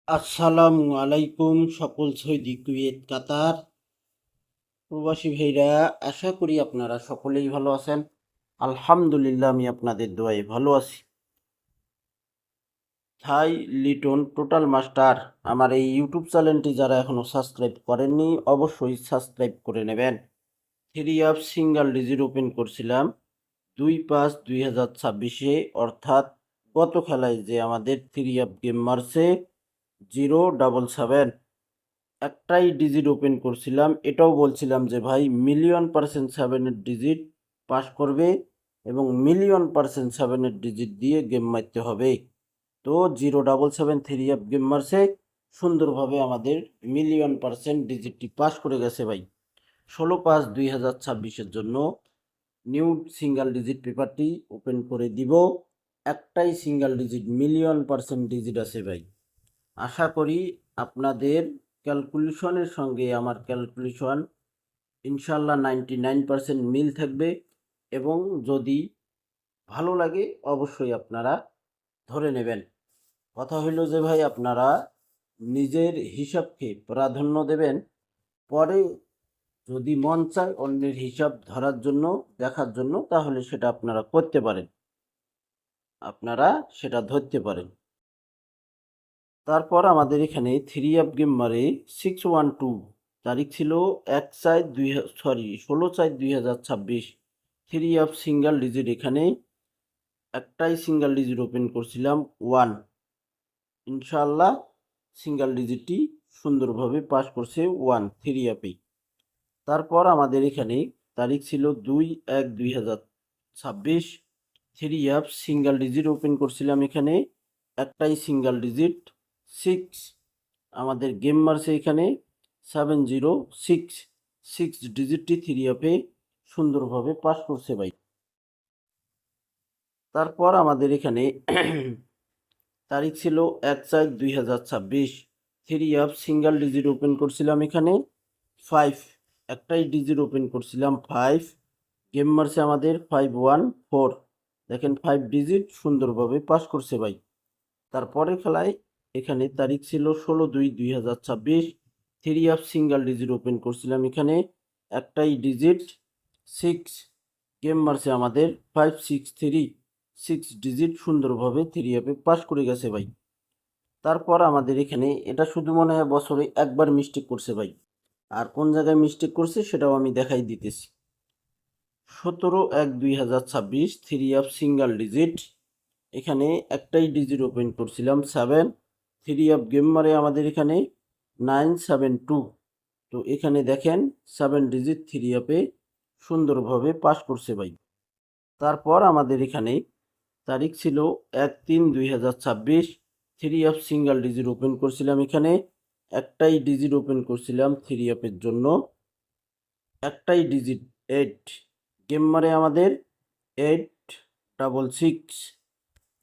আসসালামু আলাইকুম সকল সৌদি কুয়েত কাতার প্রবাসী ভাইরা, আশা করি আপনারা সকলেই ভালো আছেন। আলহামদুলিল্লাহ, আমি আপনাদের দোয়ায় ভালো আছি। থাই লিটন টোটাল মাস্টার আমার এই ইউটিউব চ্যানেলটি যারা এখনো সাবস্ক্রাইব করেননি অবশ্যই সাবস্ক্রাইব করে নেবেন। 3 সিঙ্গেল ডিজিট ওপেন করছিলাম 2/5/2026 অর্থাৎ গত খেলায় যে আমাদের 3 গেম মারছে 077। একটাই ডিজিট ওপেন করছিলাম, এটাও বলছিলাম যে ভাই মিলিয়ন% 7-এর ডিজিট পাস করবে এবং মিলিয়ন% 7-এর ডিজিট দিয়ে গেম মারতে হবে। তো 077 গেম মারছে, সুন্দরভাবে আমাদের মিলিয়ন% ডিজিটটি পাস করে গেছে ভাই। 16/5/2026 জন্য নিউ সিঙ্গেল ডিজিট পেপারটি ওপেন করে দিব। একটাই সিঙ্গেল ডিজিট মিলিয়ন% ডিজিট আছে ভাই। আশা করি আপনাদের ক্যালকুলেশনের সঙ্গে আমার ক্যালকুলেশন ইনশাল্লাহ 99% মিল থাকবে এবং যদি ভালো লাগে অবশ্যই আপনারা ধরে নেবেন। কথা হইল যে ভাই আপনারা নিজের হিসাবকে প্রাধান্য দেবেন, পরে যদি মন চায় অন্যের হিসাব ধরার জন্য দেখার জন্য তাহলে সেটা আপনারা করতে পারেন, আপনারা সেটা ধরতে পারেন। তারপর আমাদের এখানে 3 মারে 612 তারিখ ছিল 16/4/2026। 3 সিঙ্গেল ডিজিট, এখানে একটাই সিঙ্গেল ডিজিট ওপেন করছিলাম 1। ইনশাল্লাহ সিঙ্গেল ডিজিটটি সুন্দরভাবে পাস করছে 1 3 তারপর আমাদের এখানে তারিখ ছিল 2/1/2026। 3 সিঙ্গেল ডিজিট ওপেন করছিলাম, এখানে একটাই সিঙ্গেল ডিজিট 6। আমাদের গেম মারছে এখানে 706। 6 ডিজিটটি 3 সুন্দরভাবে পাস করছে ভাই। তারপর আমাদের এখানে তারিখ ছিল 1/4/2026। 3 সিঙ্গেল ডিজিট ওপেন করছিলাম, এখানে 5। একটাই ডিজিট ওপেন করছিলাম 5। গেম মারছে আমাদের 514। দেখেন 5 ডিজিট সুন্দরভাবে পাস করছে ভাই। তারপরে খেলায় এখানে তারিখ ছিল 16/2/2026। 3 সিঙ্গেল ডিজিট ওপেন করছিলাম, এখানে একটাই ডিজিট 6। গেম মারছে আমাদের 563। 6 ডিজিট সুন্দরভাবে 3 পাস করে গেছে ভাই। তারপর আমাদের এখানে এটা শুধু মনে হয় বছরে একবার মিস্টেক করছে ভাই, আর কোন জায়গায় মিস্টেক করছে সেটাও আমি দেখাই দিতেছি। 17/1/2026 সিঙ্গেল ডিজিট, এখানে একটাই ডিজিট ওপেন করছিলাম 7। গেম মারে আমাদের এখানে 972। তো এখানে দেখেন 7 ডিজিট 3 সুন্দরভাবে পাস করছে ভাই। তারপর আমাদের এখানে তারিখ ছিল 1/3/2026। সিঙ্গেল ডিজিট ওপেন করছিলাম, এখানে একটাই ডিজিট ওপেন করছিলাম 3 জন্য, একটাই ডিজিট 8। গেম মারে আমাদের 866।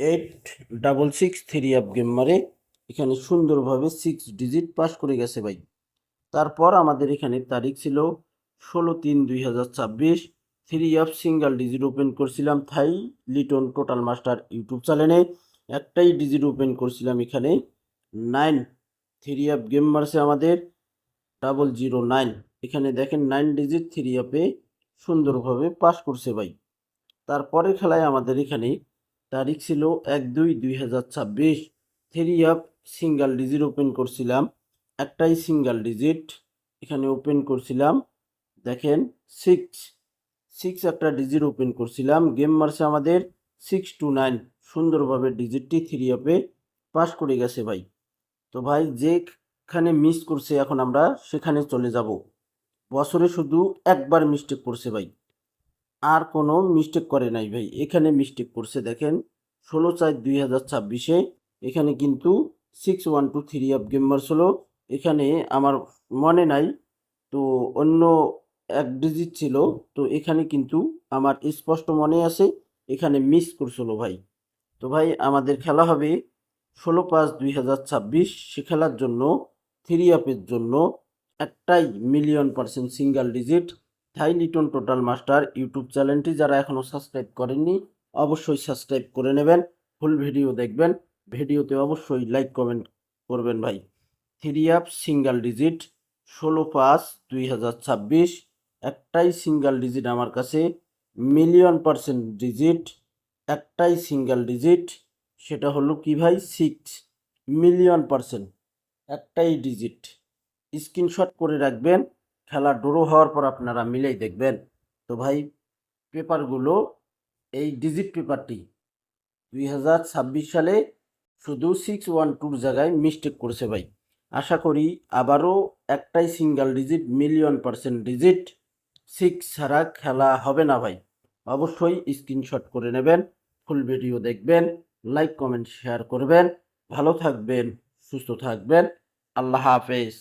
866 গেম মারে, এখানে সুন্দরভাবে 6 ডিজিট পাস করে গেছে ভাই। তারপর আমাদের এখানে তারিখ ছিল 16/3/2026। সিঙ্গেল ডিজিট ওপেন করছিলাম থাই লিটন টোটাল মাস্টার ইউটিউব চ্যানেলে, একটাই ডিজিট ওপেন করছিলাম, এখানে 9। গেম মারছে আমাদের 009। এখানে দেখেন 9 ডিজিট 3 সুন্দরভাবে পাস করছে ভাই। তারপরে খেলায় আমাদের এখানে তারিখ ছিল 1/2/2026। সিঙ্গেল ডিজিট ওপেন করছিলাম, একটাই সিঙ্গেল ডিজিট এখানে ওপেন করছিলাম, দেখেন 6 একটা ডিজিট ওপেন করছিলাম। গেম মারছে আমাদের 629। সুন্দরভাবে ডিজিটটি 3 পাস করে গেছে ভাই। তো ভাই যেখানে মিস করছে এখন আমরা সেখানে চলে যাব। বছরে শুধু একবার মিস্টেক করছে ভাই, আর কোনো মিস্টেক করে নাই ভাই। এখানে মিস্টেক করছে দেখেন 16/4/2026। এখানে কিন্তু 6123 গেম মারছিল, এখানে আমার মনে নাই, তো অন্য এক ডিজিট ছিল, তো এখানে কিন্তু আমার স্পষ্ট মনে আছে এখানে মিস করছিল ভাই। তো ভাই আমাদের খেলা হবে 16/5/2026। সে খেলার জন্য 3 জন্য একটাই মিলিয়ন% সিঙ্গেল ডিজিট থাই লিটন টোটাল মাস্টার ইউটিউব চ্যানেলটি যারা এখনও সাবস্ক্রাইব করেননি অবশ্যই সাবস্ক্রাইব করে নেবেন, ফুল ভিডিও দেখবেন, ভিডিওতে অবশ্যই লাইক কমেন্ট করবেন ভাই। 3 সিঙ্গেল ডিজিট 16/5/2026, একটাই সিঙ্গেল ডিজিট আমার কাছে, মিলিয়ন% ডিজিট, একটাই সিঙ্গেল ডিজিট, সেটা হলো কি ভাই 6 মিলিয়ন%, একটাই ডিজিট। স্ক্রিনশট করে রাখবেন, খেলা ড্র হওয়ার পর আপনারা মিলেই দেখবেন। তো ভাই পেপারগুলো, এই ডিজিট পেপারটি 2026 সালে শুধু 612 জায়গায় মিস্টেক করেছে ভাই। আশা করি আবারও একটাই সিঙ্গেল ডিজিট, মিলিয়ন% ডিজিট, 6 ছাড়া খেলা হবে না ভাই। অবশ্যই স্ক্রিনশট করে নেবেন, ফুল ভিডিও দেখবেন, লাইক কমেন্ট শেয়ার করবেন। ভালো থাকবেন, সুস্থ থাকবেন। আল্লাহ হাফেজ।